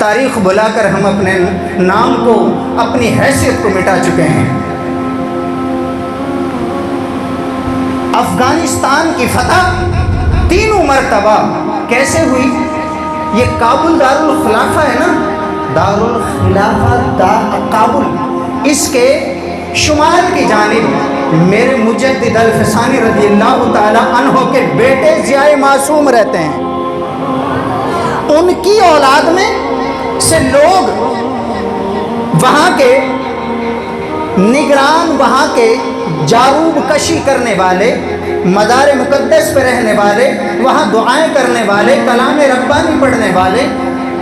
تاریخ بلا کر ہم اپنے نام کو، اپنی حیثیت کو مٹا چکے ہیں۔ افغانستان کی فتح تینوں مرتبہ کیسے ہوئی؟ یہ کابل دارالخلافہ ہے نا، دارالخلافہ کابل، اس کے شمال کی جانب میرے مجدد الفسانی رضی اللہ تعالی عنہ کے بیٹے ضیاء معصوم رہتے ہیں۔ ان کی اولاد میں سے لوگ وہاں کے نگران، وہاں کے جاروب کشی کرنے والے، مزار مقدس پہ رہنے والے، وہاں دعائیں کرنے والے، کلام ربانی پڑھنے والے،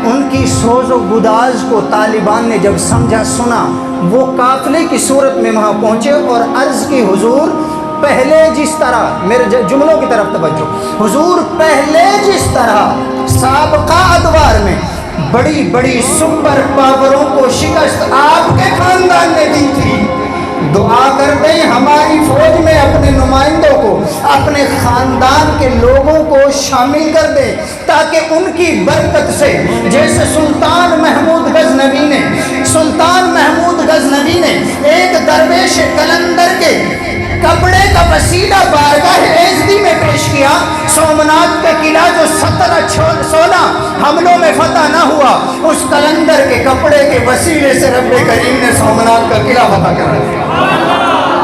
ان کی سوز و گداز کو طالبان نے جب سمجھا، سنا، وہ قافلے کی صورت میں وہاں پہنچے اور عرض کی حضور پہلے جس طرح، میرے جملوں کی طرف توجہ، حضور پہلے جس طرح سابقہ ادوار میں بڑی بڑی سپر پاوروں کو شکست آپ کے خاندان نے دی تھی، دعا کر دیں ہماری فوج میں اپنے نمائندوں کو، اپنے خاندان کے لوگوں کو شامل کر دیں، تاکہ ان کی برکت سے جیسے سلطان محمود غزنوی نے ایک درویش قلندر کے کپڑے کا وسیلہ بارگاہ ایزدی میں پیش کیا، سومنات کا قلعہ جو 16 حملوں میں فتح نہ ہوا، اس قلندر کے کپڑے کے وسیلے سے رب کریم نے سومنات کا قلعہ فتح کیا۔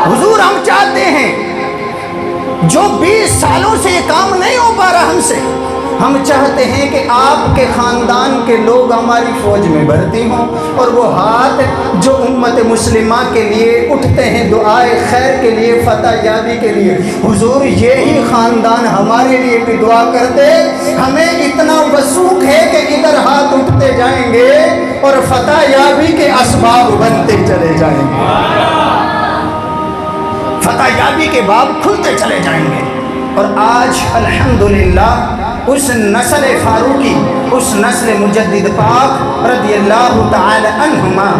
حضور ہم چاہتے ہیں، جو 20 سالوں سے یہ کام نہیں ہو پا رہا ہم سے، ہم چاہتے ہیں کہ آپ کے خاندان کے لوگ ہماری فوج میں بھرتی ہوں، اور وہ ہاتھ جو امت مسلمہ کے لیے اٹھتے ہیں دعائے خیر کے لیے، فتح یابی کے لیے، حضور یہی خاندان ہمارے لیے بھی دعا کر دے۔ ہمیں اتنا وثوق ہے کہ ادھر ہاتھ اٹھتے جائیں گے اور فتح یابی کے اسباب بنتے چلے جائیں گے، فتح یابی کے باب کھلتے چلے جائیں گے۔ اور آج الحمدللہ اس نسل فاروقی، اس نسل مجدد پاک رضی اللہ تعالی عنہما،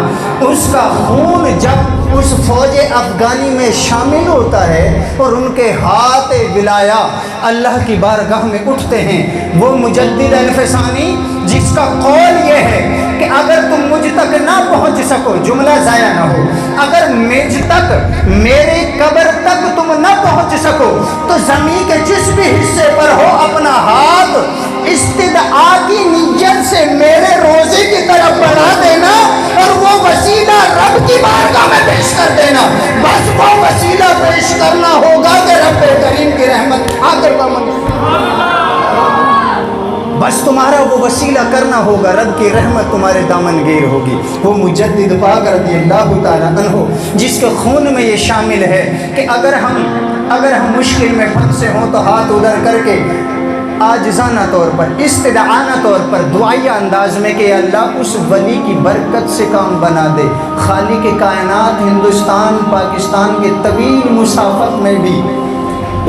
اس کا خون جب اس فوج افغانی میں شامل ہوتا ہے اور ان کے ہاتھ ولایہ اللہ کی بارگاہ میں اٹھتے ہیں، وہ مجدد الفسانی جس کا قول یہ ہے کہ اگر تم مجھ تک نہ پہنچ سکو، جملہ ضائع نہ ہو، اگر مجھ تک، میرے قبر تک تم نہ پہنچ سکو تو زمین کے جس بھی حصے پر ہو اپنا ہاتھ استدعا کی نیت سے میرے روزے کی طرف بڑھا دینا اور وہ وسیلہ رب کی بارگاہ میں پیش کر دینا۔ بس وہ وسیلہ پیش کرنا ہوگا کہ رب کریم کی رحمت آخر کا منظور، بس تمہارا وہ وسیلہ کرنا ہوگا، رب کی رحمت تمہارے دامن گیر ہوگی۔ وہ مجدد پاک رضی اللہ تعالیٰ عنہ جس کے خون میں یہ شامل ہے کہ اگر ہم مشکل میں پھنسے ہوں تو ہاتھ ادھر کر کے عاجزانہ طور پر، استدعانہ طور پر، دعائیہ انداز میں کہ اللہ اس ولی کی برکت سے کام بنا دے۔ خالق کائنات ہندوستان پاکستان کے طویل مسافت میں بھی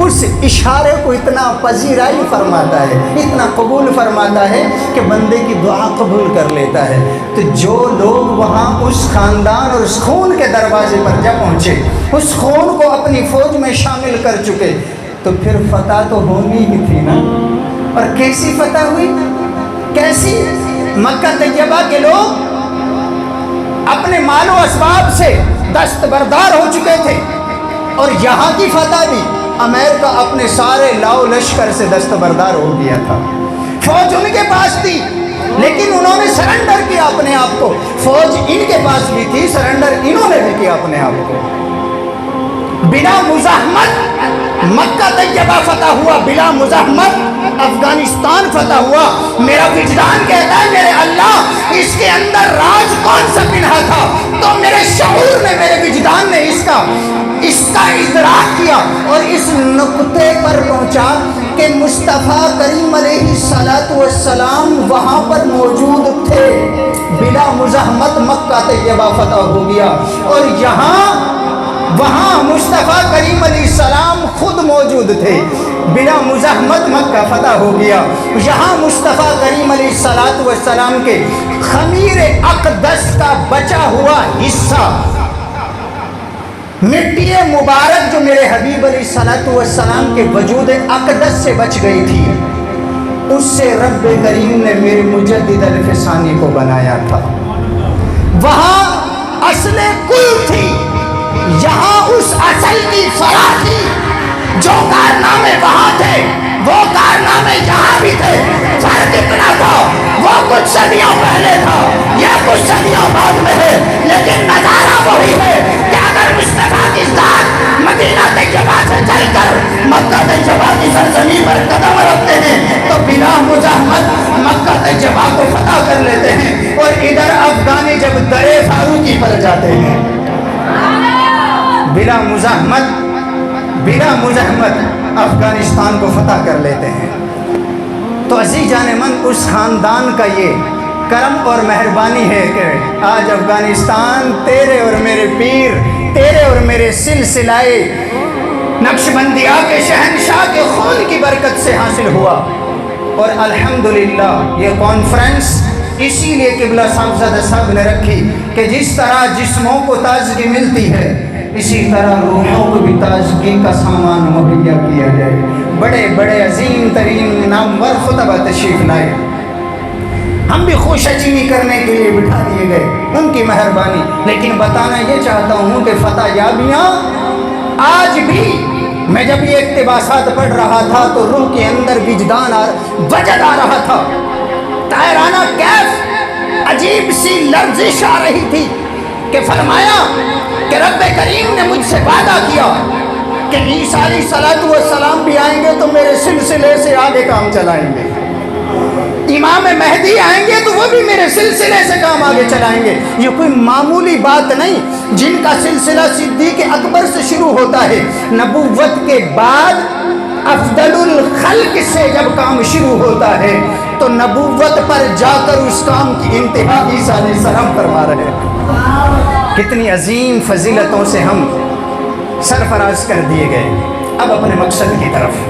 اس اشارے کو اتنا پذیرائی فرماتا ہے، اتنا قبول فرماتا ہے کہ بندے کی دعا قبول کر لیتا ہے۔ تو جو لوگ وہاں اس خاندان اور اس خون کے دروازے پر جب پہنچے، اس خون کو اپنی فوج میں شامل کر چکے، تو پھر فتح تو ہونی ہی تھی نا۔ اور کیسی فتح ہوئی؟ کیسی؟ مکہ طیبہ کے لوگ اپنے مال و اسباب سے دستبردار ہو چکے تھے، اور یہاں کی فتح بھی امریکہ اپنے سارے لاؤ لشکر سے دستبردار ہو گیا تھا۔ فوج ان کے پاس تھی لیکن انہوں نے سرنڈر کیا اپنے آپ کو، فوج ان کے پاس بھی تھی، سرنڈر انہوں نے بھی کیا اپنے آپ کو۔ بلا مزاحمت مکہ طیبہ فتح ہوا، بلا مزاحمت افغانستان فتح ہوا۔ میرا وجدان کہتا ہے میرے اللہ اس کے اندر راج کون سا پنہا تھا، تو میرے شعور نے، میرے وجدان نے اس کا ادراک کیا اور اس نقطے پر پہنچا کہ مصطفیٰ کریم علیہ السلام وہاں پر موجود تھے۔ بلا مزاحمت مکہ طیبہ فتح ہو گیا، اور وہاں مصطفیٰ کریم علیہ السلام خود موجود تھے۔ بلا مزاحمت مکہ فتح ہو گیا۔ یہاں مصطفیٰ کریم علیہ السلام کے خمیر اقدس کا بچا ہوا حصہ، مٹی مبارک جو میرے حبیب علیہ السلام کے وجود اقدس سے بچ گئی تھی، اس سے رب کریم نے میرے مجدد الف ثانی کو بنایا تھا۔ وہاں اصل کل تھی، یہاں اس اصل کی فرع تھی۔ جو کارنامے وہاں تھے وہ کارنامے یہاں بھی تھے، فرق اتنا تھا وہ کچھ صدیوں پہلے تھا، یہ کچھ صدیوں بعد میں ہے، لیکن نظارہ وہی ہے کہ اگر مصطفیٰ کی ذات مدینہ طیبہ سے چل کر مکہ طیبہ کی سرزمین پر قدم رکھتے ہیں تو بلا مزاحمت مکہ طیبہ کو فتح کر لیتے ہیں، اور ادھر افغانی جب درے فاروقی پر جاتے ہیں بلا مزاحمت افغانستان کو فتح کر لیتے ہیں۔ تو عزیز جان من، اس خاندان کا یہ کرم اور مہربانی ہے کہ آج افغانستان تیرے اور میرے پیر، تیرے اور میرے سلسلہ نقشبندیہ کے شہنشاہ کے خون کی برکت سے حاصل ہوا۔ اور الحمدللہ یہ کانفرنس اسی لیے قبلہ صاحبزادہ صاحب نے رکھی کہ جس طرح جسموں کو تازگی ملتی ہے اسی طرح روحوں کو بھی تازگی کا سامان مہیا کیا جائے۔ بڑے بڑے عظیم ترین نامور خطبہ تشریف لائے، ہم بھی خوش اچینی کرنے کے لیے بٹھا دیے گئے، ان کی مہربانی۔ لیکن بتانا یہ چاہتا ہوں کہ فتح یابیاں آج بھی، میں جب یہ اقتباسات پڑھ رہا تھا تو روح کے اندر وجدان وجد آ رہا تھا، طائرانہ کیف عجیب سی لرزش آ رہی تھی کہ فرمایا کہ رب کریم نے مجھ سے وعدہ کیا کہ عیسیٰ علیہ السلام بھی آئیں گے تو میرے سلسلے سے آگے کام چلائیں گے، امام مہدی آئیں گے تو وہ بھی میرے سلسلے سے کام آگے چلائیں گے۔ یہ کوئی معمولی بات نہیں، جن کا سلسلہ صدیق اکبر سے شروع ہوتا ہے، نبوت کے بعد افضل الخلق سے جب کام شروع ہوتا ہے تو نبوت پر جا کر اس کام کی انتہا عیسیٰ علیہ السلام فرما رہے ہیں۔ کتنی عظیم فضیلتوں سے ہم سرفراز کر دیے گئے۔ اب اپنے مقصد کی طرف،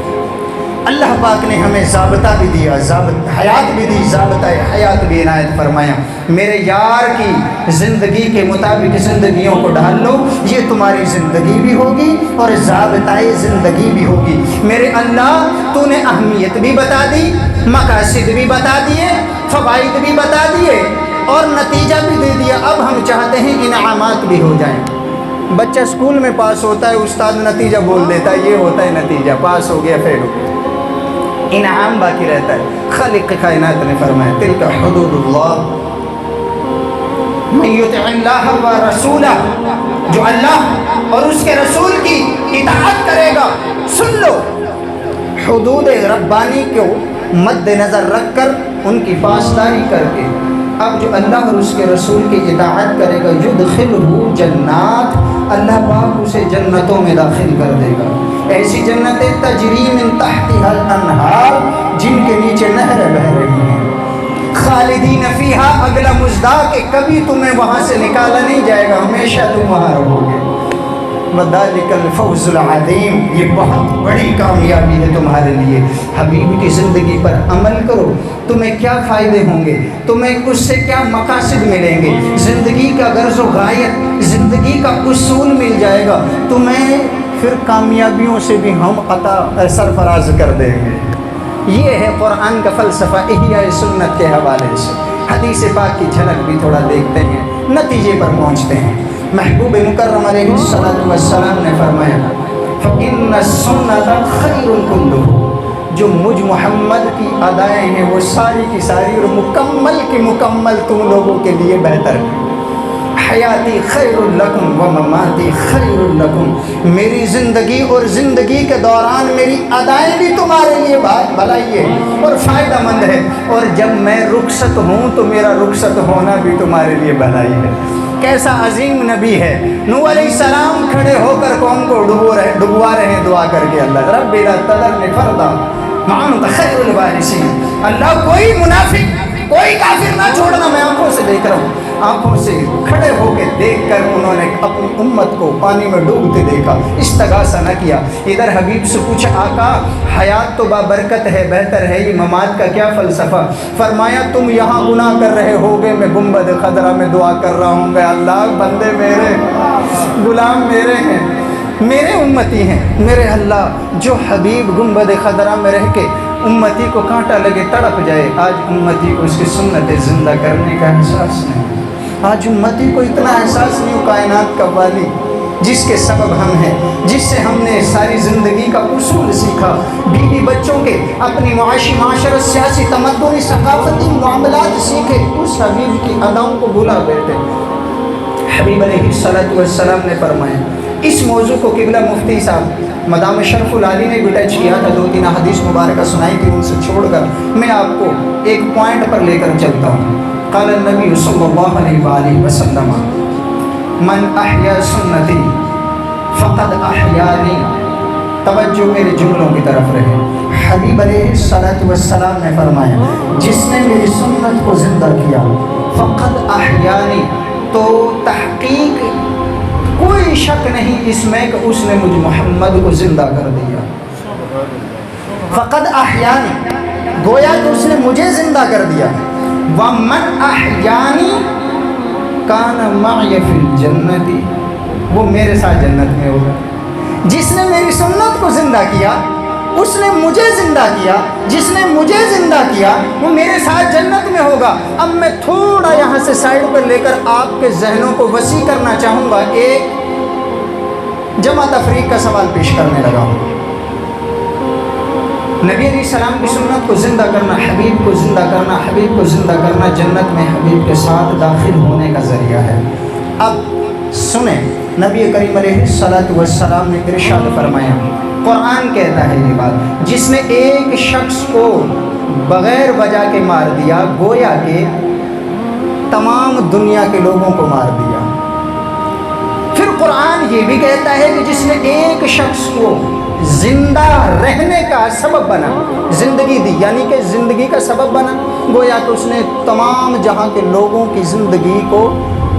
اللہ پاک نے ہمیں ضابطہ بھی دیا، حیات بھی دی، ضابطہ حیات بھی عنایت فرمایا۔ میرے یار کی زندگی کے مطابق زندگیوں کو ڈھال لو، یہ تمہاری زندگی بھی ہوگی اور ضابطۂ زندگی بھی ہوگی۔ میرے اللہ، تو نے اہمیت بھی بتا دی، مقاصد بھی بتا دیے، فوائد بھی بتا دیے اور نتیجہ بھی دے دیا۔ اب ہم چاہتے ہیں انعامات بھی ہو جائیں۔ بچہ اسکول میں پاس ہوتا ہے، استاد نتیجہ بول دیتا ہے، یہ ہوتا ہے نتیجہ، پاس ہو گیا فیل ہو گیا، انعام باقی رہتا ہے۔ خالق کائنات نے فرمایا تلک حدود اللہ من یطع اللہ و رسولہ، جو اللہ اور اس کے رسول کی اطاعت کرے گا، سن لو، حدود ربانی کو مد نظر رکھ کر ان کی پاسداری کر کے، اب جو اللہ اور اس کے رسول کی اطاعت کرے گا یدخلہ جنات، اللہ پاک اسے جنتوں میں داخل کر دے گا۔ ایسی جنتیں تجری من تحتها الانہار، جن کے نیچے نہریں بہہ رہی ہیں، خالدین فیہا، اگلا مزدا کہ کبھی تمہیں وہاں سے نکالا نہیں جائے گا، ہمیشہ تم وہاں رہو گے۔ وذالک الفوز العظیم، یہ بہت بڑی کامیابی ہے تمہارے لیے۔ حبیب کی زندگی پر عمل کرو، تمہیں کیا فائدے ہوں گے، تمہیں اس سے کیا مقاصد ملیں گے، زندگی کا غرض و غایت، زندگی کا اصول مل جائے گا تمہیں، پھر کامیابیوں سے بھی ہم عطا سرفراز کر دیں گے۔ یہ ہے قرآن کا فلسفہ احیاء سنت کے حوالے سے۔ حدیث پاک کی جھلک بھی تھوڑا دیکھتے ہیں، نتیجے پر پہنچتے ہیں۔ محبوب مکرم علیہ السلام نے فرمایا فَإِنَّ السُّنَّةَ خَيْرٌ كُلُّهُ، جو مجھ محمد کی ادائیں ہیں وہ ساری کی ساری اور مکمل کی مکمل تم لوگوں کے لیے بہتر ہے۔ حیاتی خیر لکم و مماتی خیر لکم، میری زندگی اور زندگی کے دوران میری ادائیں بھی تمہارے لیے بھلائی ہے اور فائدہ مند ہے، اور جب میں رخصت ہوں تو میرا رخصت ہونا بھی تمہارے لیے بھلائی ہے۔ کیسا عظیم نبی ہے۔ نوح علیہ السلام کھڑے ہو کر قوم کو ڈبوا رہے ہیں دعا کر کے، اللہ رب لا تذرنی فردا وانت خیر الوارثین، اللہ کوئی منافق کوئی کافر نہ چھوڑنا، میں آنکھوں سے دیکھ رہا ہوں۔ آنکھوں سے کھڑے ہو کے دیکھ کر انہوں نے اپنی امت کو پانی میں ڈوبتے دیکھا، استغاثہ نہ کیا۔ ادھر حبیب سے پوچھا آقا حیات تو بابرکت ہے، بہتر ہے، یہ ممات کا کیا فلسفہ؟ فرمایا تم یہاں گناہ کر رہے ہوگے، میں گنبد خضرا میں دعا کر رہا ہوں، میں اللہ بندے میرے، غلام میرے ہیں، میرے امتی ہیں، میرے اللہ جو حبیب گنبد خضرا میں رہ کے امتی کو کانٹا لگے تڑپ جائے، آج امتی کو اس کی سنت زندہ کرنے کا احساس نہیں۔ آج امتی کو اتنا احساس نہیں، کائنات کا والی جس کے سبب ہم ہیں، جس سے ہم نے ساری زندگی کا اصول سیکھا، بیوی بچوں کے، اپنی معاشی معاشرت، سیاسی، تمدنی، ثقافتی معاملات سیکھے، اس حبیب کی اداؤں کو بھلا بیٹھے۔ حبیب علیہ السلام نے فرمایا، اس موضوع کو قبلہ مفتی صاحب مدام شرف العالی نے بھی ٹچ کیا تھا، 2-3 حدیث مبارکہ سنائی تھی، ان سے چھوڑ کر میں آپ کو ایک پوائنٹ پر لے کر چلتا ہوں۔ قال النبی صلی اللہ علیہ وآلہ وسلم من احیا سنتی فقد احیانی۔ توجہ میرے جملوں کی طرف رہے۔ حبیب علیہ السلام نے فرمایا، جس نے میری سنت کو زندہ کیا فقد احیانی، تو تحقیق کوئی شک نہیں اس میں کہ اس نے مجھ محمد کو زندہ کر دیا۔ فقد احیانی، گویا کہ اس نے مجھے زندہ کر دیا۔ ومن احیانی کان معی فی الجنت، وہ میرے ساتھ جنت میں ہوگا۔ جس نے میری سنت کو زندہ کیا اس نے مجھے زندہ کیا، جس نے مجھے زندہ کیا وہ میرے ساتھ جنت میں ہوگا۔ اب میں تھوڑا یہاں سے سائڈ پر لے کر آپ کے ذہنوں کو وسیع کرنا چاہوں گا، ایک جمع تفریق کا سوال پیش کرنے لگا ہوں۔ نبی علیہ السلام کی سنت کو زندہ کرنا، حبیب کو زندہ کرنا، حبیب کو زندہ کرنا جنت میں حبیب کے ساتھ داخل ہونے کا ذریعہ ہے۔ اب سنیں، نبی کریم علیہ السلام نے ارشاد فرمایا، قرآن کہتا ہے یہ بات، جس نے ایک شخص کو بغیر وجہ کے مار دیا گویا کہ تمام دنیا کے لوگوں کو مار دیا۔ پھر قرآن یہ بھی کہتا ہے کہ جس نے ایک شخص کو زندہ رہنے کا سبب بنا، زندگی دی، یعنی کہ زندگی کا سبب بنا، گویا کہ اس نے تمام جہاں کے لوگوں کی زندگی کو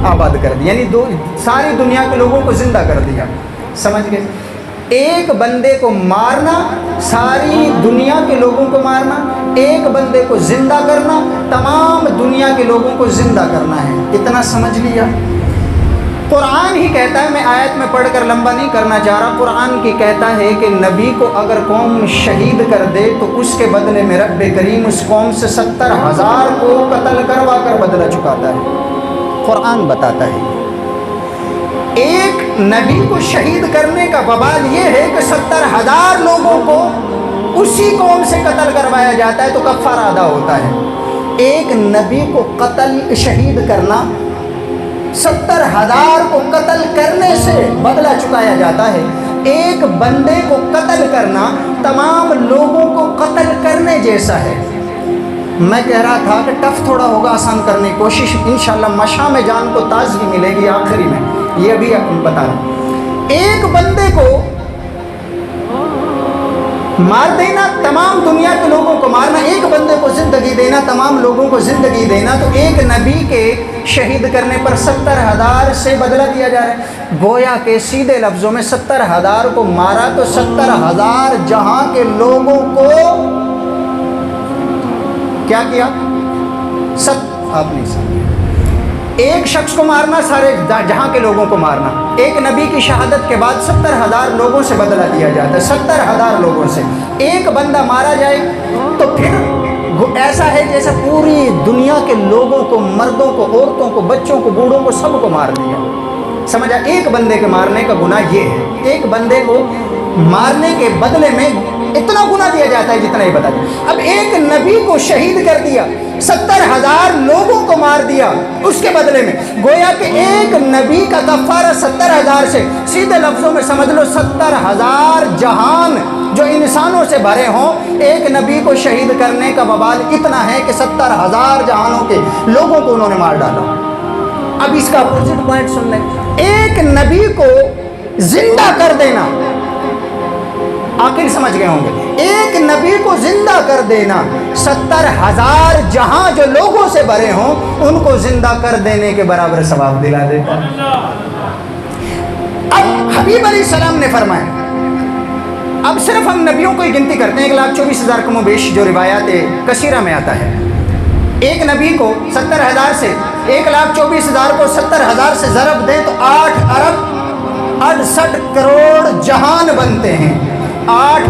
آباد کر دیا، یعنی ساری دنیا کے لوگوں کو زندہ کر دیا۔ سمجھ گئے؟ ایک بندے کو مارنا، ساری دنیا کے لوگوں کو مارنا، ایک بندے کو زندہ کرنا، تمام دنیا کے لوگوں کو زندہ کرنا ہے۔ اتنا سمجھ لیا؟ قرآن ہی کہتا ہے، میں آیت میں پڑھ کر لمبا نہیں کرنا چاہ رہا، قرآن کی کہتا ہے کہ نبی کو اگر قوم شہید کر دے تو اس کے بدلے میں رب کریم اس قوم سے 70,000 کو قتل کروا کر بدلہ چکاتا ہے۔ قرآن بتاتا ہے ایک نبی کو شہید کرنے کا وبال یہ ہے کہ 70,000 لوگوں کو اسی قوم سے قتل کروایا جاتا ہے تو کفارہ ادا ہوتا ہے۔ ایک نبی کو قتل شہید کرنا، 70,000 کو قتل کرنے سے بدلہ چکایا جاتا ہے۔ ایک بندے کو قتل کرنا تمام لوگوں کو قتل کرنے جیسا ہے۔ میں کہہ رہا تھا کہ ٹف تھوڑا ہوگا، آسان کرنے کی کوشش انشاءاللہ مشاء میں جان کو تازگی ملے گی آخری میں، یہ بھی بتا رہا ہوں۔ ایک بندے کو مار دینا، تمام دنیا کے لوگوں کو مارنا، ایک بندے کو زندگی دینا، تمام لوگوں کو زندگی دینا، تو ایک نبی کے شہید کرنے پر 70,000 سے بدلہ دیا جا رہا ہے۔ گویا کہ سیدھے لفظوں میں 70,000 کو مارا تو 70,000 جہاں کے لوگوں کو کیا کیا؟ آپ نہیں سمجھے، ایک شخص کو مارنا، سارے جہاں کے لوگوں کو مارنا۔ ایک نبی کی شہادت کے بعد 70,000 لوگوں سے بدلہ دیا جاتا ہے، 70,000 لوگوں سے ایک بندہ مارا جائے تو پھر ایسا ہے جیسے پوری دنیا کے لوگوں کو، مردوں کو، عورتوں کو، بچوں کو، بوڑھوں کو، سب کو مار دیا۔ سمجھا؟ ایک بندے کے مارنے کا گناہ یہ ہے، ایک بندے کو مارنے کے بدلے میں اتنا گناہ دیا جاتا ہے جتنا ہی بتا دیا۔ اب ایک نبی کو شہید کر دیا، 70,000 لوگوں کو مار دیا اس کے بدلے میں، گویا کہ ایک نبی کا کفارہ 70,000 سے، سیدھے لفظوں میں سمجھ لو 70,000 جہان جو انسانوں سے بھرے ہوں، ایک نبی کو شہید کرنے کا وبال اتنا ہے کہ 70,000 جہانوں کے لوگوں کو انہوں نے مار ڈالا۔ اب اس کا اپوزٹ پوائنٹ سن لیں، ایک نبی کو زندہ کر دینا، آخر سمجھ گئے ہوں گے، ایک نبی کو زندہ کر دینا 70,000 جہاں جو لوگوں سے بھرے ہوں ان کو زندہ کر دینے کے برابر ثواب دلا دیتا۔ اب حبیب علیہ السلام نے فرمایا، اب صرف ہم نبیوں کو ہی گنتی کرتے ہیں، 1,24,000 کم و بیش جو روایات کثیرہ میں آتا ہے، ایک نبی کو 70,000 سے 1,24,000 کو 70,000 سے ضرب دیں تو 8 ارب 68 کروڑ جہان بنتے ہیں، 8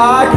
8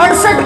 68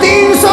300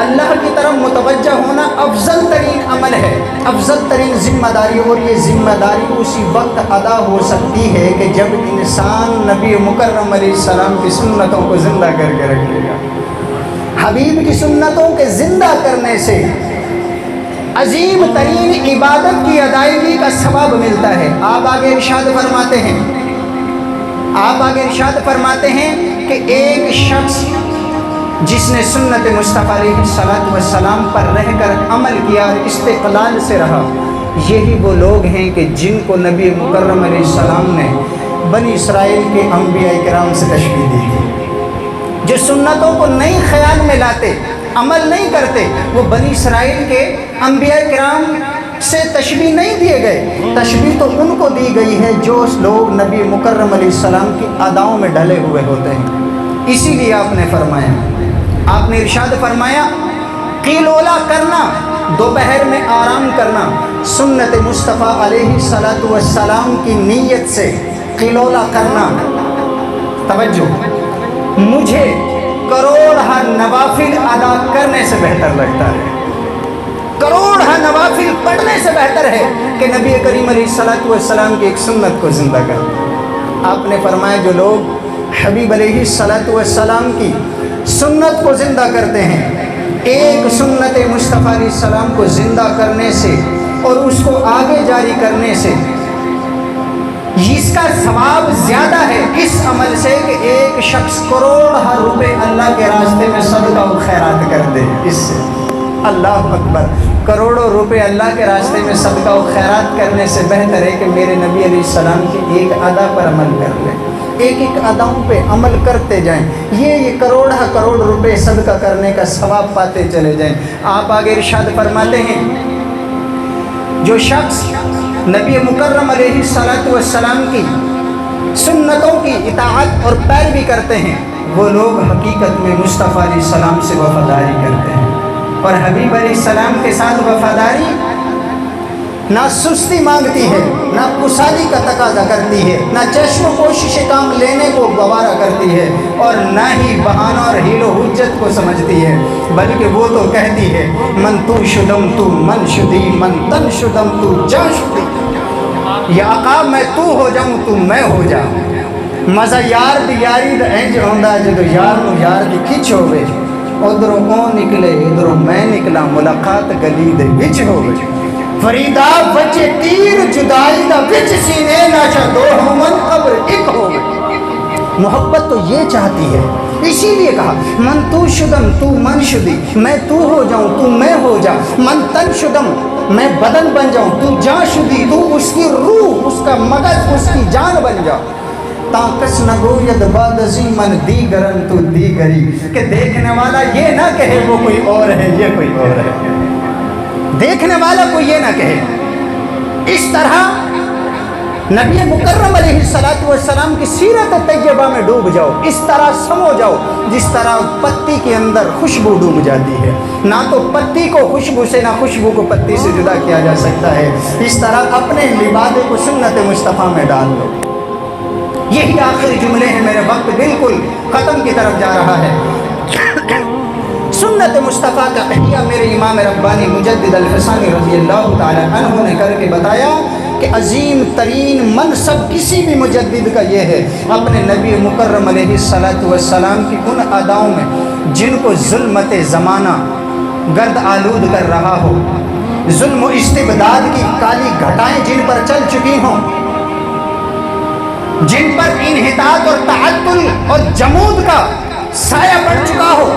اللہ کی طرف متوجہ ہونا افضل ترین عمل ہے، افضل ترین ذمہ داری، اور یہ ذمہ داری اسی وقت ادا ہو سکتی ہے کہ جب انسان نبی مکرم علیہ السلام کی سنتوں کو زندہ کر کے رکھے گا۔ حبیب کی سنتوں کے زندہ کرنے سے عظیم ترین عبادت کی ادائیگی کا ثواب ملتا ہے۔ آپ آگے ارشاد فرماتے ہیں کہ ایک شخص جس نے سنت مصطفیٰ علیہ السلام پر رہ کر عمل کیا اور استقلال سے رہا، یہی وہ لوگ ہیں کہ جن کو نبی مکرم علیہ السلام نے بنی اسرائیل کے انبیاء کرام سے تشبیہ دی تھی۔ جو سنتوں کو نئی خیال میں لاتے، عمل نہیں کرتے، وہ بنی اسرائیل کے انبیاء کرام سے تشبیہ نہیں دیے گئے، تشبیہ تو ان کو دی گئی ہے جو لوگ نبی مکرم علیہ السلام کی اداؤں میں ڈھلے ہوئے ہوتے ہیں۔ اسی لیے آپ نے ارشاد فرمایا قیلولہ کرنا، دوپہر میں آرام کرنا، سنت مصطفیٰ علیہ السلام کی نیت سے قیلولہ کرنا، توجہ، مجھے کروڑہ نوافل ادا کرنے سے بہتر لگتا ہے، کروڑہ نوافل پڑھنے سے بہتر ہے کہ نبی کریم علیہ السلام کی ایک سنت کو زندہ کرنا۔ آپ نے فرمایا جو لوگ حبیب علیہ السلام کی سنت کو زندہ کرتے ہیں، ایک سنت مصطفیٰ علیہ السلام کو زندہ کرنے سے اور اس کو آگے جاری کرنے سے اس کا ثواب زیادہ ہے اس عمل سے کہ ایک شخص کروڑہ روپے اللہ کے راستے میں صدقہ و خیرات کر دے۔ اس سے اللہ اکبر، کروڑوں روپے اللہ کے راستے میں صدقہ و خیرات کرنے سے بہتر ہے کہ میرے نبی علیہ السلام کی ایک ادا پر عمل کر لیں، ایک ایک اداؤں پہ عمل کرتے جائیں، یہ کروڑہ کروڑ روپے صدقہ کرنے کا ثواب پاتے چلے جائیں۔ آپ آگے ارشاد فرماتے ہیں جو شخص نبی مکرم علیہ السلام کی سنتوں کی اطاعت اور پیروی کرتے ہیں، وہ لوگ حقیقت میں مصطفیٰ علیہ السلام سے وفاداری کرتے ہیں، اور حبیب علیہ السلام کے ساتھ وفاداری نہ سستی مانگتی ہے، نہ کسالی کا تقاضا کرتی ہے، نہ چشم و کوشش کام لینے کو گوارا کرتی ہے، اور نہ ہی بہانہ اور حیل و حجت کو سمجھتی ہے، بلکہ وہ تو کہتی ہے من تو شدم تو من شدی، من تن شدم تو جان شدی، یا آقا میں تو ہو جاؤں تو میں ہو جاؤں، مزہ یار دی یاری دا انج ہوندا جدو یار نو یار دی کھچ ہوئے، ادھروں او نکلے ادھروں میں نکلا، ملاقات گلی دے وچ ہوئے، فریدا بچے تیر جدائی دا وچ سینے ناشا دو من قبر ایک ہو گئے۔ محبت تو یہ چاہتی ہے، اسی لیے کہا من تو شدم تو من شدی، میں تو ہو جاؤں تو میں ہو جا، من تن شدم میں بدن بن جاؤں، تو جان شدی تو اس کی روح، اس کا مغز، اس کی جان بن جا، تاکس نگوید بعد ازی من دیگرن تو دیگری، کہ دیکھنے والا یہ نہ کہے وہ کوئی اور ہے یہ کوئی اور ہے، دیکھنے والا کوئی یہ نہ کہے۔ اس طرح نبی مکرم علیہ السلام کی سیرت طیبہ میں ڈوب جاؤ، اس طرح سمو جاؤ جس طرح پتی کے اندر خوشبو ڈوب جاتی ہے، نہ تو پتی کو خوشبو سے، نہ خوشبو کو پتی سے جدا کیا جا سکتا ہے، اس طرح اپنے لبادے کو سنت مصطفیٰ میں ڈال دو۔ یہی آخری جملے ہیں، میرے وقت بالکل ختم کی طرف جا رہا ہے۔ سنت مصطفیٰ کا احیاء میرے امام ربانی مجدد الفسانی رضی اللہ تعالیٰ عنہ نے کر کے بتایا کہ عظیم ترین منصب کسی بھی مجدد کا یہ ہے اپنے نبی مکرم علیہ السلام کی ان اداؤں میں جن کو ظلمت زمانہ گرد آلود کر رہا ہو، ظلم و استبداد کی کالی گھٹائیں جن پر چل چکی ہوں، جن پر انحطاط اور تعطل اور جمود کا سایہ پڑ چکا ہو،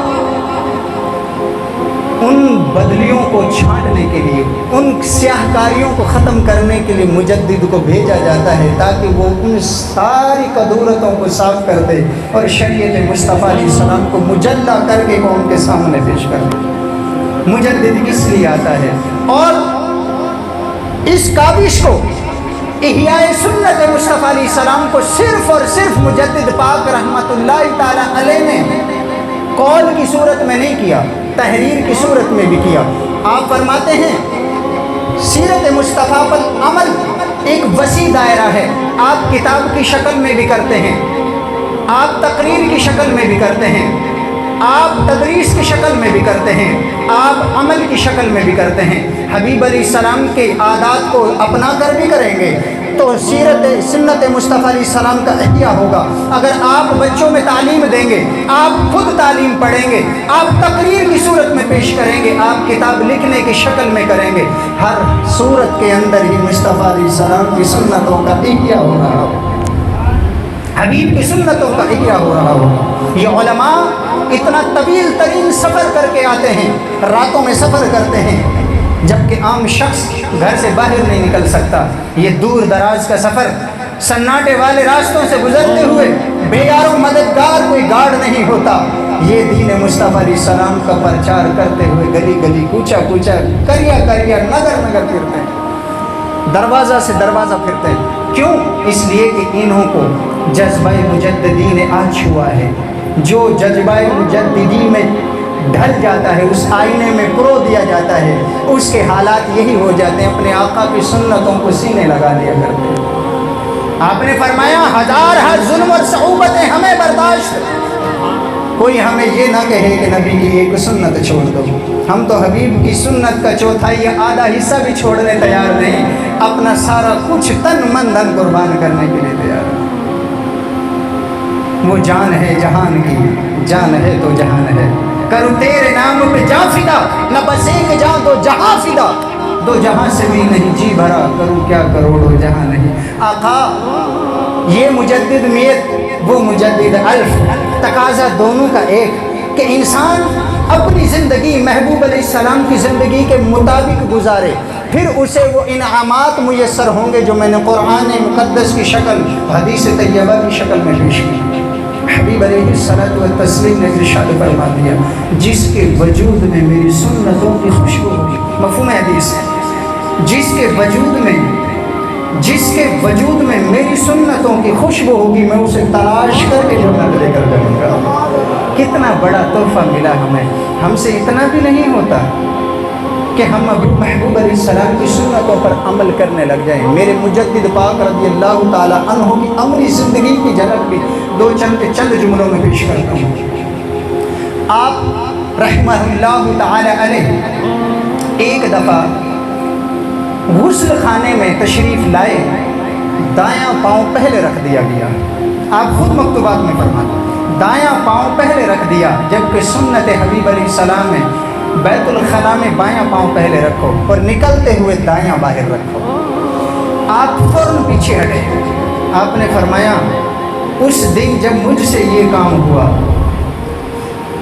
ان بدلیوں کو چھانٹنے کے لیے، ان سیاہکاریوں کو ختم کرنے کے لیے مجدد کو بھیجا جاتا ہے تاکہ وہ ان ساری قدورتوں کو صاف کر دے اور شریعت مصطفیٰ علیہ السلام کو مجلہ کر کے قوم کے سامنے پیش کر دے۔ مجدد اس لیے آتا ہے، اور اس کاوش کو احیاء سنت مصطفیٰ علیہ السلام کو صرف اور صرف مجدد پاک رحمت اللہ تعالیٰ علیہ نے قول کی صورت میں نہیں کیا، تحریر کی صورت میں بھی کیا۔ آپ فرماتے ہیں سیرت مصطفیٰ پر عمل ایک وسیع دائرہ ہے، آپ کتاب کی شکل میں بھی کرتے ہیں، آپ تقریر کی شکل میں بھی کرتے ہیں، آپ تدریس کی شکل میں بھی کرتے ہیں، آپ عمل کی شکل میں بھی کرتے ہیں، حبیب علیہ السلام کے عادات کو اپنا کر بھی کریں گے تو سنت مصطفیٰ علیہ السلام کا احیاء ہوگا۔ اگر آپ بچوں میں تعلیم دیں گے، آپ خود تعلیم پڑھیں گے، آپ تقریر کی صورت میں پیش کریں گے، آپ کتاب لکھنے کی شکل میں کریں گے، ہر صورت کے اندر ہی مصطفیٰ علیہ السلام کی سنتوں کا احیاء ہو رہا ہو، حبیب کی سنتوں کا احیاء ہو رہا ہو۔ یہ علماء اتنا طویل ترین سفر کر کے آتے ہیں، راتوں میں سفر کرتے ہیں، جبکہ عام شخص گھر سے باہر نہیں نکل سکتا۔ یہ دور دراز کا سفر سناٹے والے راستوں سے گزرتے ہوئے بے یار و مددگار کوئی گارڈ نہیں ہوتا، یہ دین مصطفیٰ علیہ السلام کا پرچار کرتے ہوئے گلی گلی کوچا کوچا کریا کریا نگر نگر پھرتے ہیں، دروازہ سے دروازہ پھرتے ہیں۔ کیوں؟ اس لیے کہ انہوں کو جذبہ مجددین آج ہوا ہے۔ جو جذبہ مجددی میں ڈھل جاتا ہے، اس آئینے میں پرو دیا جاتا ہے، اس کے حالات یہی ہو جاتے ہیں، اپنے آقا کی سنتوں کو سینے لگا دیا کرتے ہیں۔ آپ نے فرمایا ہزار ظلم اور صعوبتیں ہمیں برداشت، کوئی ہمیں یہ نہ کہے کہ نبی کی ایک سنت چھوڑ دو، ہم تو حبیب کی سنت کا چوتھائی یا آدھا حصہ بھی چھوڑنے تیار نہیں، اپنا سارا کچھ تن من دھن قربان کرنے کے لیے تیار ہیں۔ وہ جان ہے جہان کی، جان ہے تو جہان ہے، کروں تیرے نام پہ جاں فدا، نہ بس ایک جاں دو جہاں فدا، دو جہاں سے بھی نہیں جی بھرا، کروں کیا کروڑوں جہاں نہیں۔ آقا یہ مجدد میت، وہ مجدد الف، تقاضا دونوں کا ایک کہ انسان اپنی زندگی محبوب علیہ السلام کی زندگی کے مطابق گزارے، پھر اسے وہ انعامات میسر ہوں گے جو میں نے قرآن مقدس کی شکل، حدیث طیبہ کی شکل میں پیش کی۔ حبیب علیہ الصلوۃ والتسلیم نے ارشاد فرما دیا جس کے وجود میں میری سنتوں کی خوشبو ہوگی، مفہوم حدیث ہے، جس کے وجود میں میری سنتوں کی خوشبو ہوگی، میں اسے تلاش کر کے جنت لے کر جاؤں گا۔ کتنا بڑا تحفہ ملا ہمیں، ہم سے اتنا بھی نہیں ہوتا کہ ہم ابھی محبوب علیہ السلام کی سنتوں پر عمل کرنے لگ جائیں۔ میرے مجدد پاک رضی اللہ تعالی عنہ کی عملی زندگی کی جھلک بھی چند جملوں میں پیش کرتا ہوں۔ آپ رحمہ اللہ تعالی علیہ ایک دفعہ غسل خانے میں تشریف لائے، دایاں پاؤں پہلے رکھ دیا گیا، آپ خود مکتوبات میں فرماتے ہیں دایاں پاؤں پہلے رکھ دیا، جبکہ سنت حبیب علیہ السلام میں بیت الخلا میں بایاں پاؤں پہلے رکھو اور نکلتے ہوئے دایاں باہر رکھو۔ آپ فوراً پیچھے ہٹے، آپ نے فرمایا اس دن جب مجھ سے یہ کام ہوا،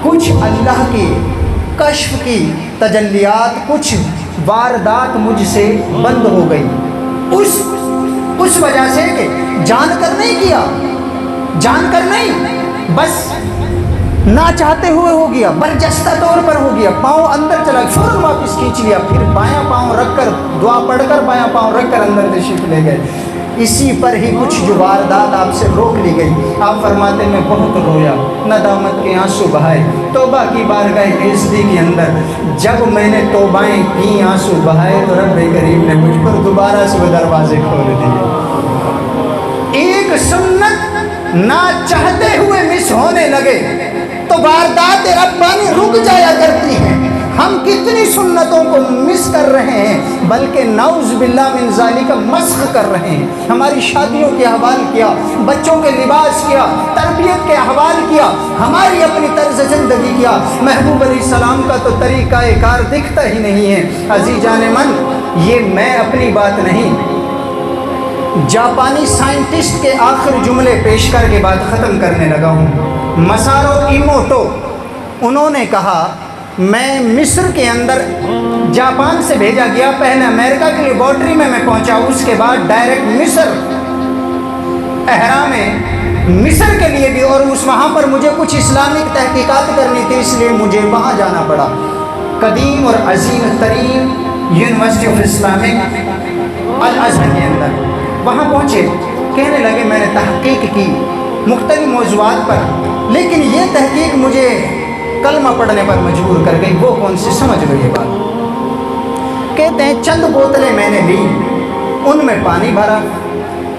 کچھ اللہ کی کشف کی تجلیات، کچھ واردات مجھ سے بند ہو گئی، اس وجہ سے کہ جان کر نہیں کیا، جان کر نہیں، بس نہ چاہتے ہوئے ہو گیا، برجستہ طور پر ہو گیا، پاؤں اندر چلا، فوراً واپس کھینچ لیا، پھر بایاں پاؤں رکھ کر دعا پڑھ کر بایاں پاؤں رکھ کر اندر تشریف لے گئے۔ اسی پر ہی کچھ جو واردات آپ سے روک لی گئی، آپ فرماتے میں بہت رویا، ندامت کے آنسو بہائے، توبہ کی بارگاہ عزتی کے اندر جب میں نے توبائیں کی، آنسو بہائے، تو رب کریم نے مجھ پر دوبارہ سے وہ دروازے کھول دیے۔ ایک سنت نہ چاہتے ہوئے مس ہونے لگے تو واردات ربانی رک جایا کرتی ہیں۔ ہم کتنی سنتوں کو مس کر رہے ہیں، بلکہ نعوذ باللہ من ذالک مسخ کر رہے ہیں۔ ہماری شادیوں کے احوال کیا، بچوں کے لباس کیا، تربیت کے احوال کیا، ہماری اپنی طرز زندگی کیا، محبوب علیہ السلام کا تو طریقہ کار دکھتا ہی نہیں ہے۔ عزیزان من، یہ میں اپنی بات نہیں، جاپانی سائنٹسٹ کے آخر جملے پیش کر کے بات ختم کرنے لگا ہوں۔ مسارو ایموٹو، انہوں نے کہا میں مصر کے اندر جاپان سے بھیجا گیا، پہلے امریکہ کی لیبارٹری میں پہنچا، اس کے بعد ڈائریکٹ مصر، احرام مصر کے لیے بھی، اور وہاں پر مجھے کچھ اسلامک تحقیقات کرنی تھی، اس لیے مجھے وہاں جانا پڑا۔ قدیم اور عظیم ترین یونیورسٹی آف اسلامک الازہر کے اندر وہاں پہنچے، کہنے لگے میں نے تحقیق کی مختلف موضوعات پر، لیکن یہ تحقیق مجھے کلمہ پڑھنے پر مجبور کر گئی۔ وہ کون سی؟ سمجھ لو یہ بات۔ کہتے ہیں چند بوتلیں میں نے لی، ان میں پانی بھرا،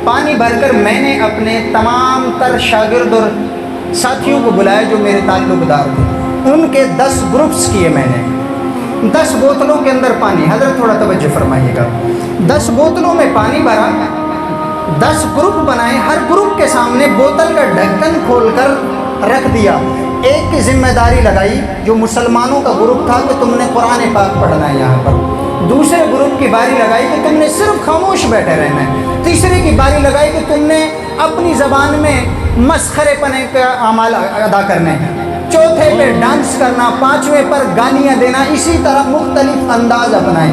پانی بھر کر میں نے اپنے تمام تر شاگرد اور ساتھیوں کو بلایا جو میرے تعلق دار تھے، ان کے 10 گروپس کیے میں نے. 10 بوتلوں کے اندر پانی. حضرت تھوڑا توجہ فرمائیے گا. 10 بوتلوں میں پانی بھرا, 10 گروپ بنائے, ہر گروپ کے سامنے بوتل کا ڈھکن کھول کر رکھ دیا. ایک کی ذمہ داری لگائی جو مسلمانوں کا گروپ تھا کہ تم نے قرآن پاک پڑھنا ہے یہاں پر. دوسرے گروپ کی باری لگائی کہ تم نے صرف خاموش بیٹھے رہنا ہے. تیسرے کی باری لگائی کہ تم نے اپنی زبان میں مسخرے پنے کا اعمال ادا کرنے ہیں. چوتھے پہ ڈانس کرنا, 5ویں پر گالیاں دینا, اسی طرح مختلف انداز اپنائے.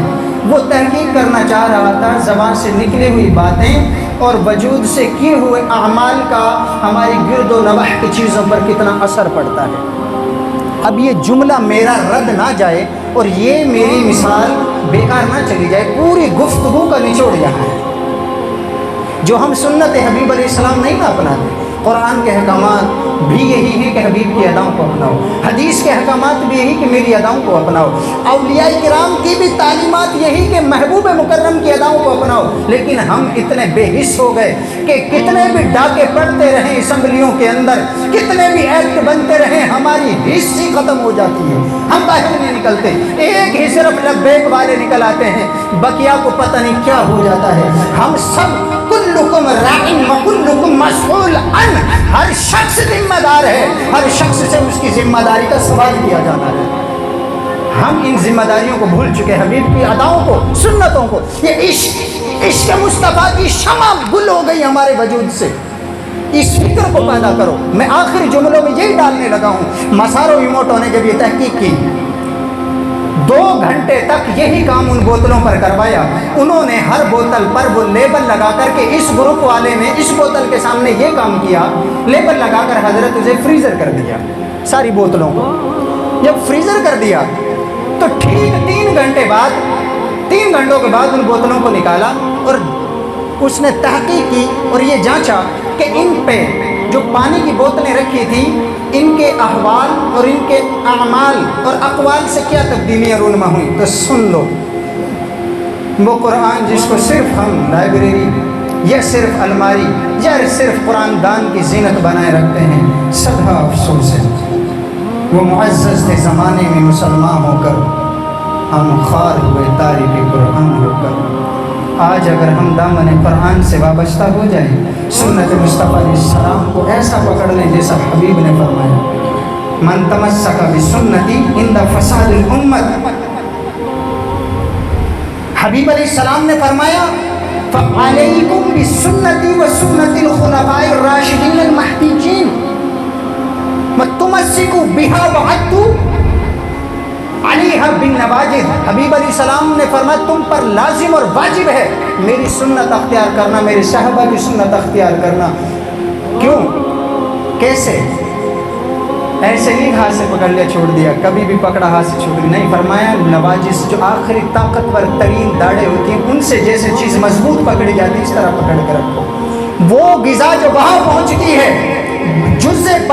وہ تحقیق کرنا چاہ رہا تھا زبان سے نکلی ہوئی باتیں اور وجود سے کیے ہوئے اعمال کا ہماری گرد و نواح کی چیزوں پر کتنا اثر پڑتا ہے. اب یہ جملہ میرا رد نہ جائے اور یہ میری مثال بیکار نہ چلی جائے. پوری گفتگو کا نچوڑ یہاں ہے. جو ہم سنت حبیب علیہ السلام نہیں نہ اپناتے, قرآن کے احکامات بھی یہی ہیں کہ حبیب کی اداؤں کو اپناؤ, حدیث کے احکامات بھی یہی کہ میری اداؤں کو اپناؤ, اولیاء کرام کی بھی تعلیمات یہی کہ محبوب مکرم کی اداؤں کو اپناؤ. لیکن ہم اتنے بے حس ہو گئے کہ کتنے بھی ڈاکے پڑتے رہیں اسمبلیوں کے اندر, کتنے بھی ایکٹ بنتے رہیں, ہماری حس ہی ختم ہو جاتی ہے. ہم باہر نہیں نکلتے, ایک ہی صرف لبیک والے نکل آتے ہیں, بقیہ کو پتہ نہیں کیا ہو جاتا ہے. ہم سب کلکم راعٍ وکلکم مسئول عن, ہر شخص ذمہ دار ہے, ہر شخص سے اس کی ذمہ داری کا سوال کیا جانا ہے. ہم ان ذمہ داریوں کو بھول چکے, حبیب کی اداؤں کو, سنتوں کو. یہ عشق مصطفیٰ کی شمع گل ہو گئی ہمارے وجود سے. اس فکر کو پیدا کرو. میں آخری جملوں میں یہی ڈالنے لگا ہوں. مسارو ایموٹو نے جب یہ تحقیق کی, 2 گھنٹے تک یہی کام ان بوتلوں پر کروایا. انہوں نے ہر بوتل پر وہ لیبل لگا کر کے اس گروپ والے نے اس بوتل کے سامنے یہ کام کیا, لیبل لگا کر حضرت اسے فریزر کر دیا ساری بوتلوں کو. جب فریزر کر دیا تو ٹھیک 3 گھنٹے بعد, 3 گھنٹوں کے بعد ان بوتلوں کو نکالا اور اس نے تحقیق کی اور یہ جانچا کہ ان پہ جو پانی کی بوتلیں رکھی تھیں ان کے احوال اور ان کے اعمال اور اقوال سے کیا تبدیلیاں رونما ہوئیں. تو سن لو, وہ قرآن جس کو صرف ہم لائبریری یا صرف الماری یا صرف قرآن دان کی زینت بنائے رکھتے ہیں, صدہ افسوس ہے. وہ معزز تھے زمانے میں مسلمان ہو کر, ہم خوار ہوئے تاریخ قرآن ہو کر. آج اگر ہم دامن قرآن سے وابستہ ہو جائیں, سنت مصطفیٰ علیہ السلام کو ایسا پکڑ لیں جیسا حبیب نے فرمایا, من تمسک بسنتی عند فساد الامت. حبیب علیہ السلام نے فرمایا فعلیکم بسنتی وسنت الخلفاء الراشدین المہدیین وتمسکوا بها وعدوا علیہ بالنواجذ. حبیب علیہ السلام نے فرمایا تم پر لازم اور واجب ہے میری سنت اختیار کرنا, میرے صحابہ کی سنت اختیار کرنا. کیوں, کیسے؟ ایسے نہیں ہاتھ سے پکڑ لیا چھوڑ دیا, کبھی بھی پکڑا ہاتھ سے چھوڑ دیا نہیں. فرمایا نواجذ, جو آخری طاقتور ترین داڑیں ہوتی ہیں ان سے جیسے چیز مضبوط پکڑی جاتی ہے اس طرح پکڑ کر رکھو. وہ غذا جو وہاں پہنچتی ہے جزء